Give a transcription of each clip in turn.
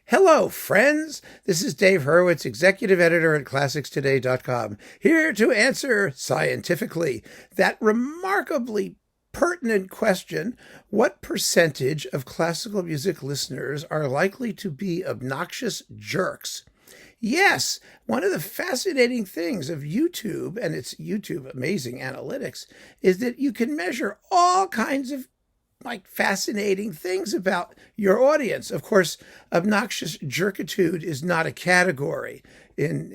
Hello, friends. This is Dave Hurwitz, executive editor at ClassicsToday.com, here to answer scientifically that remarkably pertinent question: what percentage of classical music listeners are likely to be obnoxious jerks? Yes, one of the fascinating things of YouTube and its YouTube amazing analytics is that you can measure all kinds of fascinating things about your audience. Of course, obnoxious jerkitude is not a category in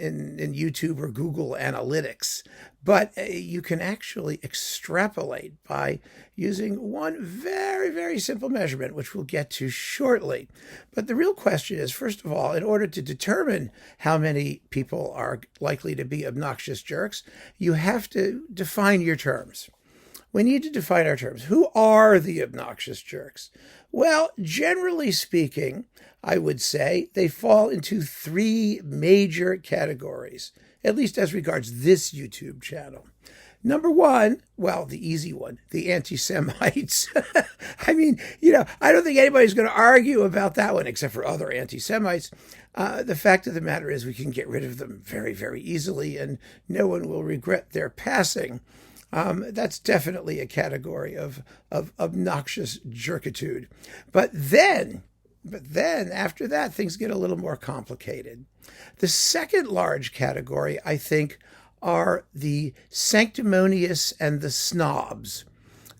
YouTube or Google Analytics, but you can actually extrapolate by using one very, very simple measurement, which we'll get to shortly. But the real question is, first of all, in order to determine how many people are likely to be obnoxious jerks, you have to define your terms. We need to define our terms. Who are the obnoxious jerks? Well, generally speaking, I would say they fall into three major categories, at least as regards this YouTube channel. Number one, well, the easy one, the anti-Semites. I mean, I don't think anybody's going to argue about that one except for other anti-Semites. The fact of the matter is we can get rid of them very, very easily, and no one will regret their passing. That's definitely a category of obnoxious jerkitude. But then after that, things get a little more complicated. The second large category, I think, are the sanctimonious and the snobs.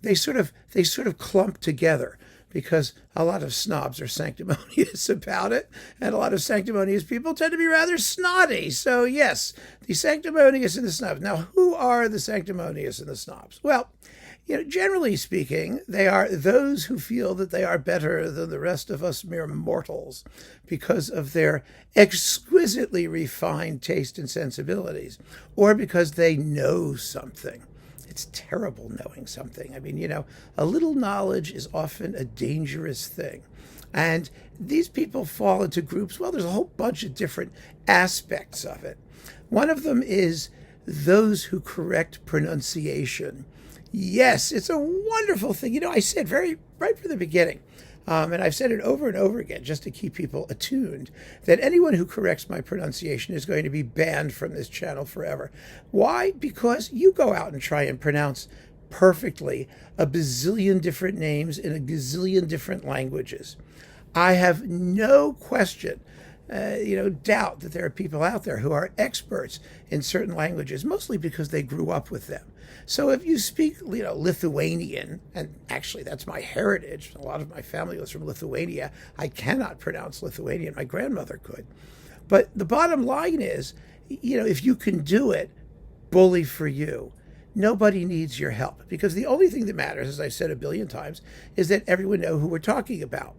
They sort of clump together, because a lot of snobs are sanctimonious about it, and a lot of sanctimonious people tend to be rather snotty. So yes, the sanctimonious and the snobs. Now, who are the sanctimonious and the snobs? Well, generally speaking, they are those who feel that they are better than the rest of us mere mortals because of their exquisitely refined taste and sensibilities, or because they know something. It's terrible knowing something. I mean, a little knowledge is often a dangerous thing. And these people fall into groups. Well, there's a whole bunch of different aspects of it. One of them is those who correct pronunciation. Yes, it's a wonderful thing. I said right from the beginning, and I've said it over and over again just to keep people attuned, that anyone who corrects my pronunciation is going to be banned from this channel forever. Why? Because you go out and try and pronounce perfectly a bazillion different names in a gazillion different languages. I have no question, doubt that there are people out there who are experts in certain languages, mostly because they grew up with them. So if you speak, Lithuanian, and actually that's my heritage, a lot of my family was from Lithuania. I cannot pronounce Lithuanian. My grandmother could. But the bottom line is, if you can do it, bully for you. Nobody needs your help, because the only thing that matters, as I've said a billion times, is that everyone know who we're talking about.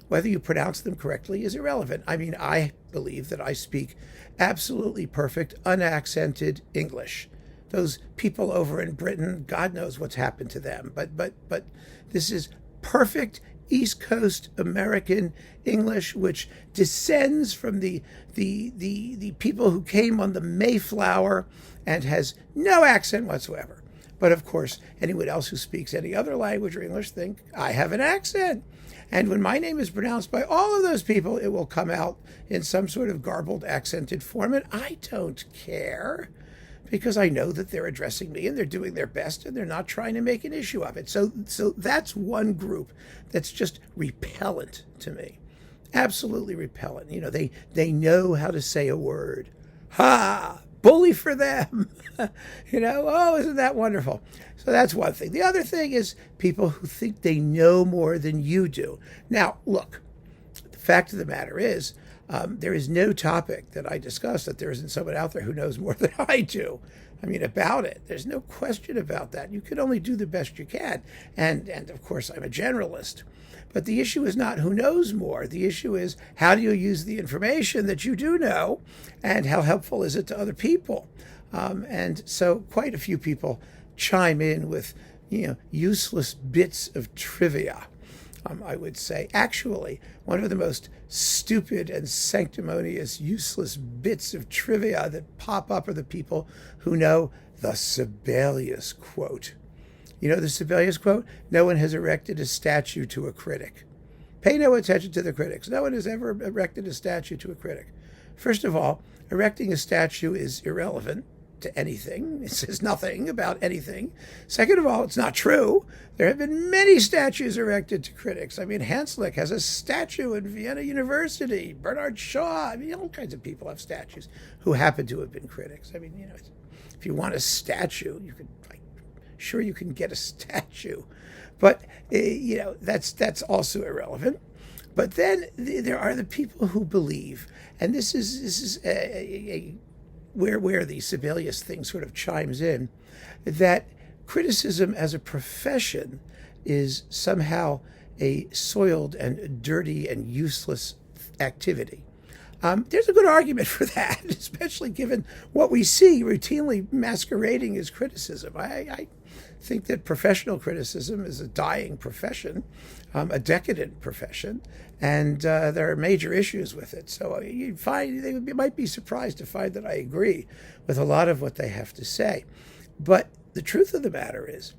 Whether you pronounce them correctly is irrelevant. I mean, I believe that I speak absolutely perfect, unaccented English. Those people over in Britain, God knows what's happened to them. But this is perfect East Coast American English, which descends from the people who came on the Mayflower and has no accent whatsoever. But of course, anyone else who speaks any other language or English think I have an accent. And when my name is pronounced by all of those people, it will come out in some sort of garbled, accented form. And I don't care, because I know that they're addressing me and they're doing their best and they're not trying to make an issue of it. So that's one group that's just repellent to me. Absolutely repellent. They know how to say a word. Ha! Bully for them. Oh, isn't that wonderful? So that's one thing. The other thing is people who think they know more than you do. Now, look, the fact of the matter is, there is no topic that I discuss that there isn't someone out there who knows more than I do. I mean, about it. There's no question about that. You can only do the best you can. And of course, I'm a generalist. But the issue is not who knows more. The issue is, how do you use the information that you do know, and how helpful is it to other people? And so quite a few people chime in with, useless bits of trivia. I would say, actually, one of the most stupid and sanctimonious, useless bits of trivia that pop up are the people who know the Sibelius quote. You know the Sibelius quote? No one has erected a statue to a critic. Pay no attention to the critics. No one has ever erected a statue to a critic. First of all, erecting a statue is irrelevant to anything. It says nothing about anything. Second of all, it's not true. There have been many statues erected to critics. I mean, Hanslick has a statue in Vienna University. Bernard Shaw. I mean, all kinds of people have statues who happen to have been critics. I mean, if you want a statue, you can, sure, you can get a statue. But, that's also irrelevant. But then there are the people who believe, and this is where the Sibelius thing sort of chimes in, that criticism as a profession is somehow a soiled and dirty and useless activity. There's a good argument for that, especially given what we see routinely masquerading as criticism. I think that professional criticism is a dying profession, a decadent profession, and there are major issues with it. So you might be surprised to find that I agree with a lot of what they have to say. But the truth of the matter is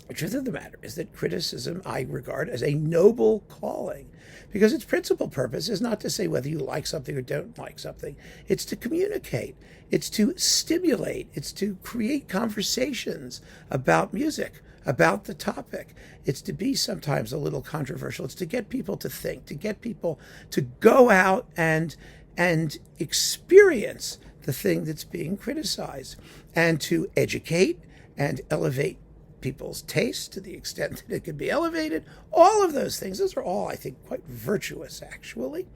that criticism I regard as a noble calling, because its principal purpose is not to say whether you like something or don't like something. It's to communicate. It's to stimulate. It's to create conversations about music, about the topic. It's to be sometimes a little controversial. It's to get people to think, to get people to go out and experience the thing that's being criticized, and to educate and elevate people's taste to the extent that it can be elevated. All of those things, those are all, I think, quite virtuous, actually.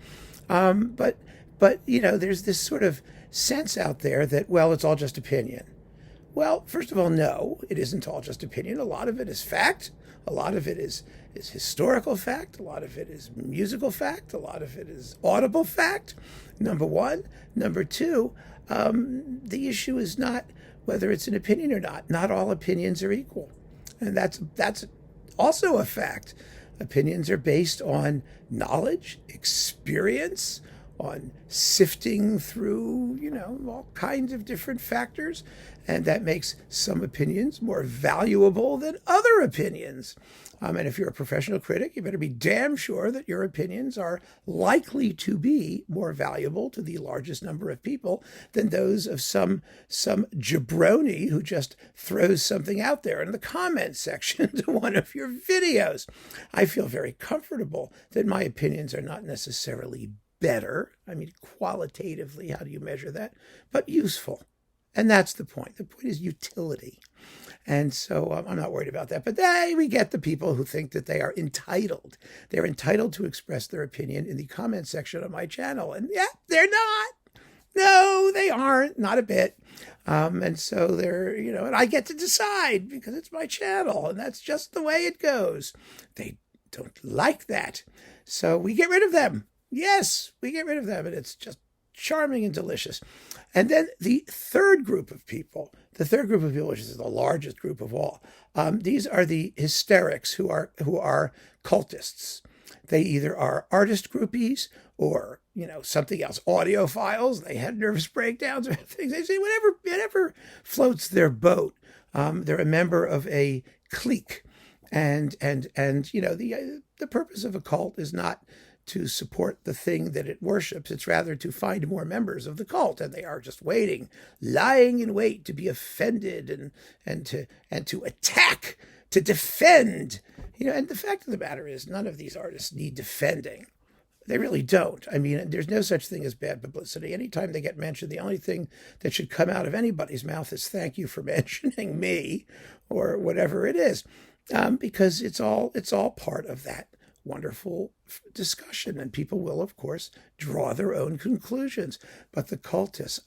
But there's this sort of sense out there that, well, it's all just opinion. Well, first of all, no, it isn't all just opinion. A lot of it is fact. A lot of it is historical fact. A lot of it is musical fact. A lot of it is audible fact, number one. Number two, the issue is not whether it's an opinion or not. Not all opinions are equal. And that's also a fact. Opinions are based on knowledge, experience, on sifting through, all kinds of different factors. And that makes some opinions more valuable than other opinions. And if you're a professional critic, you better be damn sure that your opinions are likely to be more valuable to the largest number of people than those of some jabroni who just throws something out there in the comments section to one of your videos. I feel very comfortable that my opinions are not necessarily better. I mean, qualitatively, how do you measure that? But useful. And that's the point. The point is utility. And so I'm not worried about that. But we get the people who think that they are entitled. They're entitled to express their opinion in the comment section of my channel. And they're not. No, they aren't. Not a bit. And so they're, and I get to decide because it's my channel. And that's just the way it goes. They don't like that. So we get rid of them. Yes, we get rid of them. And it's just charming and delicious. And then the third group of people, which is the largest group of all, these are the hysterics who are cultists. They either are artist groupies or, something else, audiophiles. They had nervous breakdowns or things. They say whatever floats their boat. They're a member of a clique. And the purpose of a cult is not to support the thing that it worships. It's rather to find more members of the cult, and they are just waiting, lying in wait to be offended and to attack, to defend. And the fact of the matter is, none of these artists need defending. They really don't. I mean, there's no such thing as bad publicity. Anytime they get mentioned, the only thing that should come out of anybody's mouth is thank you for mentioning me, or whatever it is, because it's all part of that wonderful discussion, and people will, of course, draw their own conclusions. But the cultists,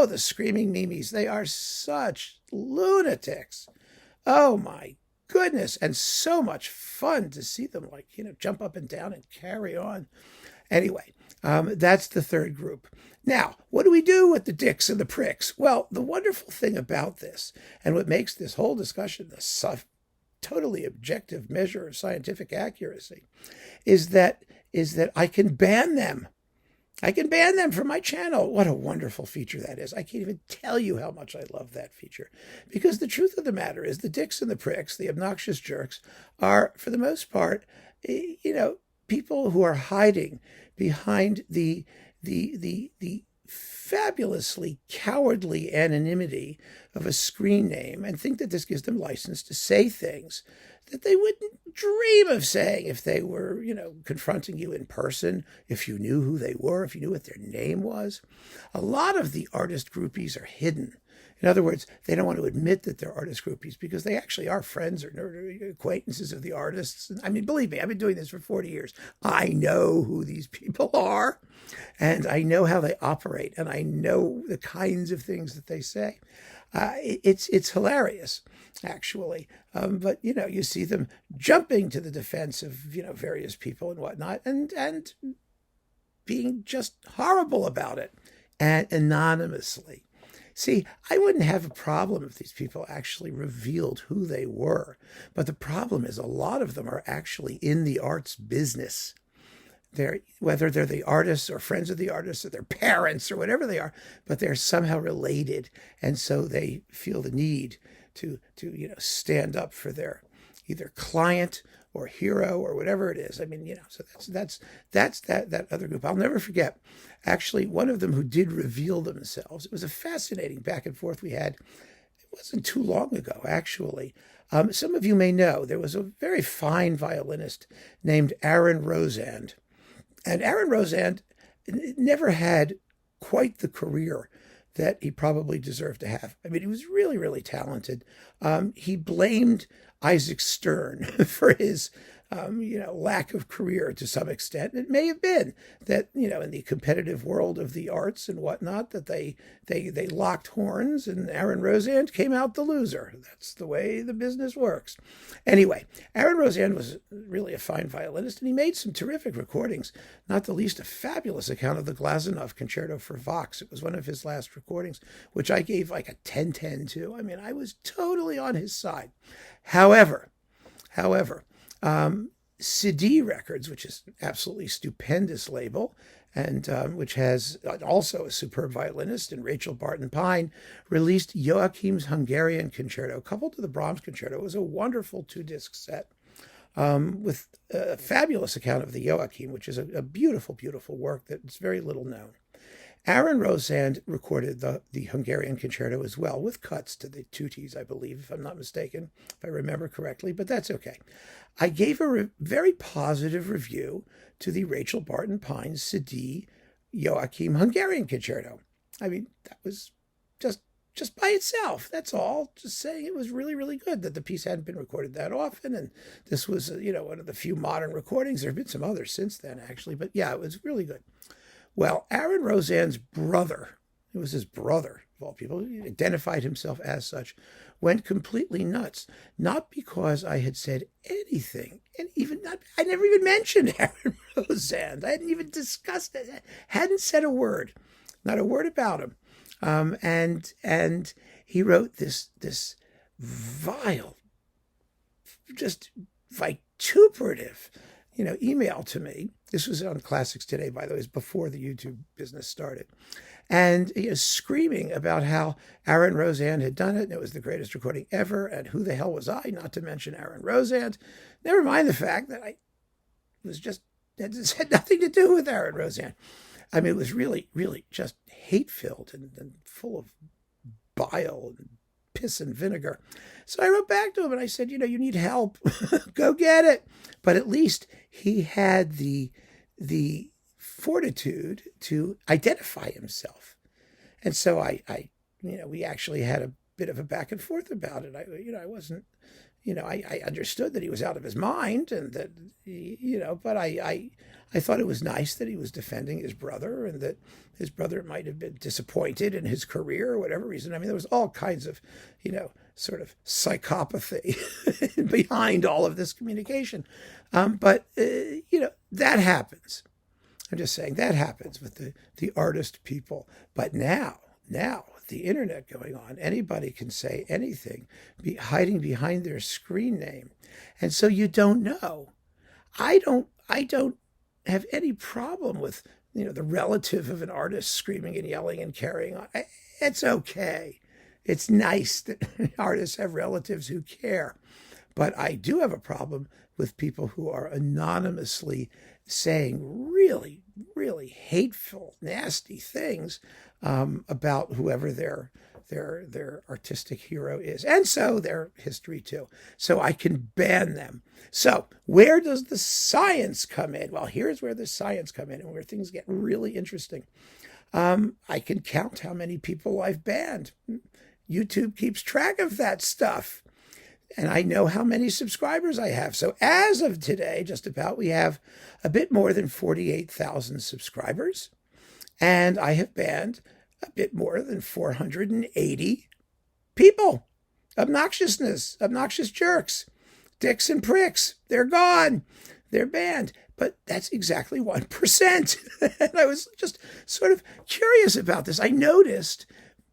the screaming memes, they are such lunatics. Oh my goodness, and so much fun to see them jump up and down and carry on. Anyway, that's the third group. Now, what do we do with the dicks and the pricks? Well, the wonderful thing about this, and what makes this whole discussion the totally objective measure of scientific accuracy, is that I can ban them. I can ban them from my channel. What a wonderful feature that is. I can't even tell you how much I love that feature. Because the truth of the matter is the dicks and the pricks, the obnoxious jerks, are, for the most part, people who are hiding behind the fabulously cowardly anonymity of a screen name and think that this gives them license to say things that they wouldn't dream of saying if they were, confronting you in person, if you knew who they were, if you knew what their name was. A lot of the artist groupies are hidden. In other words, they don't want to admit that they're artist groupies because they actually are friends or acquaintances of the artists. I mean, believe me, I've been doing this for 40 years. I know who these people are, and I know how they operate, and I know the kinds of things that they say. It's hilarious, actually. But, you see them jumping to the defense of, various people and whatnot, and being just horrible about it, and anonymously. See, I wouldn't have a problem if these people actually revealed who they were. But the problem is a lot of them are actually in the arts business. Whether they're the artists or friends of the artists or their parents or whatever they are, but they're somehow related. And so they feel the need to stand up for their either client or hero or whatever it is. I mean, so that's that other group. I'll never forget, actually, one of them who did reveal themselves. It was a fascinating back and forth we had. It wasn't too long ago, actually. Some of you may know there was a very fine violinist named Aaron Rosand. And Aaron Rosand never had quite the career that he probably deserved to have. I mean, he was really, really talented. He blamed Isaac Stern for his, lack of career to some extent. It may have been that, in the competitive world of the arts and whatnot, that they locked horns and Aaron Rosand came out the loser. That's the way the business works. Anyway, Aaron Rosand was really a fine violinist, and he made some terrific recordings, not the least a fabulous account of the Glazunov Concerto for Vox. It was one of his last recordings, which I gave like a 10-10 to. I mean, I was totally on his side. However, CD Records, which is an absolutely stupendous label, and which has also a superb violinist in Rachel Barton Pine, released Joachim's Hungarian Concerto, coupled to the Brahms Concerto. It was a wonderful 2-disc set with a fabulous account of the Joachim, which is a beautiful, beautiful work that's very little known. Aaron Rosand recorded the Hungarian Concerto as well, with cuts to the tutis, I believe, if I'm not mistaken, if I remember correctly, but that's okay. I gave a very positive review to the Rachel Barton Pine CD Joachim Hungarian Concerto. I mean, that was just by itself, that's all. Just saying it was really, really good, that the piece hadn't been recorded that often, and this was, one of the few modern recordings. There have been some others since then, actually, but yeah, it was really good. Well, Aaron Rosand's brother, it was his brother, of all people, he identified himself as such, went completely nuts. Not because I had said anything, and I never even mentioned Aaron Rosand. I hadn't even discussed it, hadn't said a word, not a word about him. And he wrote this vile, just vituperative, email to me. This was on Classics Today, by the way. It was before the YouTube business started. And he is screaming about how Aaron Rosand had done it, and it was the greatest recording ever, and who the hell was I, not to mention Aaron Rosand. Never mind the fact that I had nothing to do with Aaron Rosand. I mean, it was really, really just hate-filled and full of bile and piss and vinegar. So I wrote back to him and I said, you need help. Go get it. But at least he had the fortitude to identify himself. And so we actually had a bit of a back and forth about it. I wasn't, I understood that he was out of his mind, and that, but I thought it was nice that he was defending his brother, and that his brother might have been disappointed in his career or whatever reason. I mean, there was all kinds of, sort of psychopathy behind all of this communication. But that happens. I'm just saying that happens with the artist people. But now, with the internet going on, anybody can say anything, hiding behind their screen name. And so you don't know. I don't have any problem with, the relative of an artist screaming and yelling and carrying on. It's okay. It's nice that artists have relatives who care. But I do have a problem with people who are anonymously saying really, really hateful, nasty things about whoever their artistic hero is, and so their history too. So I can ban them. So where does the science come in? Well, here's where the science come in and where things get really interesting. I can count how many people I've banned. YouTube keeps track of that stuff. And I know how many subscribers I have. So as of today, just about, we have a bit more than 48,000 subscribers. And I have banned a bit more than 480 people. Obnoxiousness, obnoxious jerks, dicks and pricks. They're gone. They're banned. But that's exactly 1%. And I was just sort of curious about this. I noticed,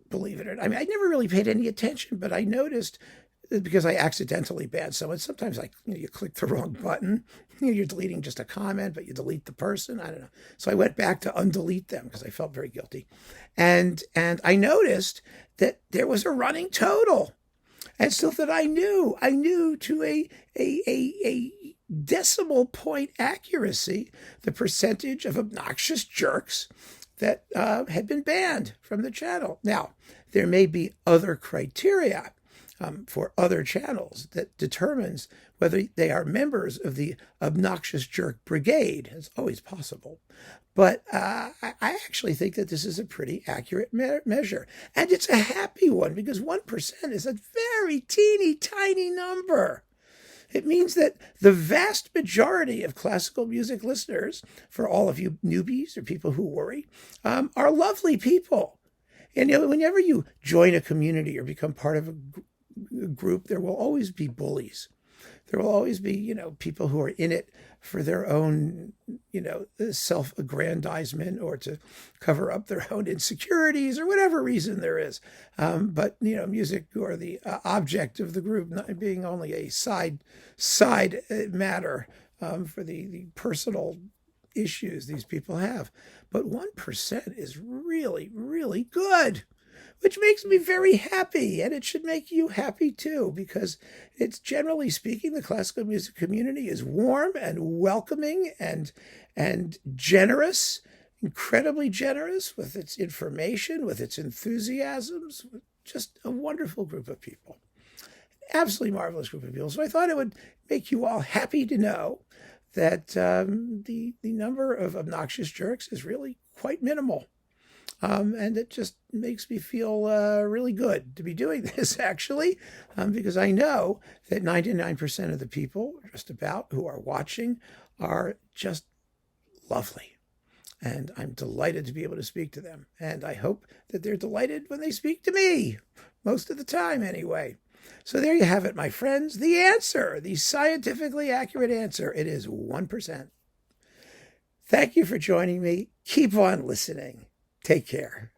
believe it or not, I mean, I never really paid any attention, but I noticed, because I accidentally banned someone. Sometimes you click the wrong button. You're deleting just a comment, but you delete the person. I don't know. So I went back to undelete them because I felt very guilty. And I noticed that there was a running total. And so that I knew to a decimal point accuracy the percentage of obnoxious jerks that had been banned from the channel. Now, there may be other criteria for other channels that determines whether they are members of the obnoxious jerk brigade. It's always possible. But I actually think that this is a pretty accurate measure. And it's a happy one, because 1% is a very teeny tiny number. It means that the vast majority of classical music listeners, for all of you newbies or people who worry, are lovely people. And whenever you join a community or become part of a group, there will always be bullies. There will always be, people who are in it for their own, self-aggrandizement or to cover up their own insecurities or whatever reason there is. But, music or the object of the group not being only a side matter for the personal issues these people have. But 1% is really, really good, which makes me very happy, and it should make you happy too, because it's, generally speaking, the classical music community is warm and welcoming and generous, incredibly generous with its information, with its enthusiasms, just a wonderful group of people. Absolutely marvelous group of people. So I thought it would make you all happy to know that the number of obnoxious jerks is really quite minimal. And it just makes me feel really good to be doing this, actually, because I know that 99% of the people, just about, who are watching are just lovely. And I'm delighted to be able to speak to them. And I hope that they're delighted when they speak to me, most of the time anyway. So there you have it, my friends. The answer, the scientifically accurate answer, it is 1%. Thank you for joining me. Keep on listening. Take care.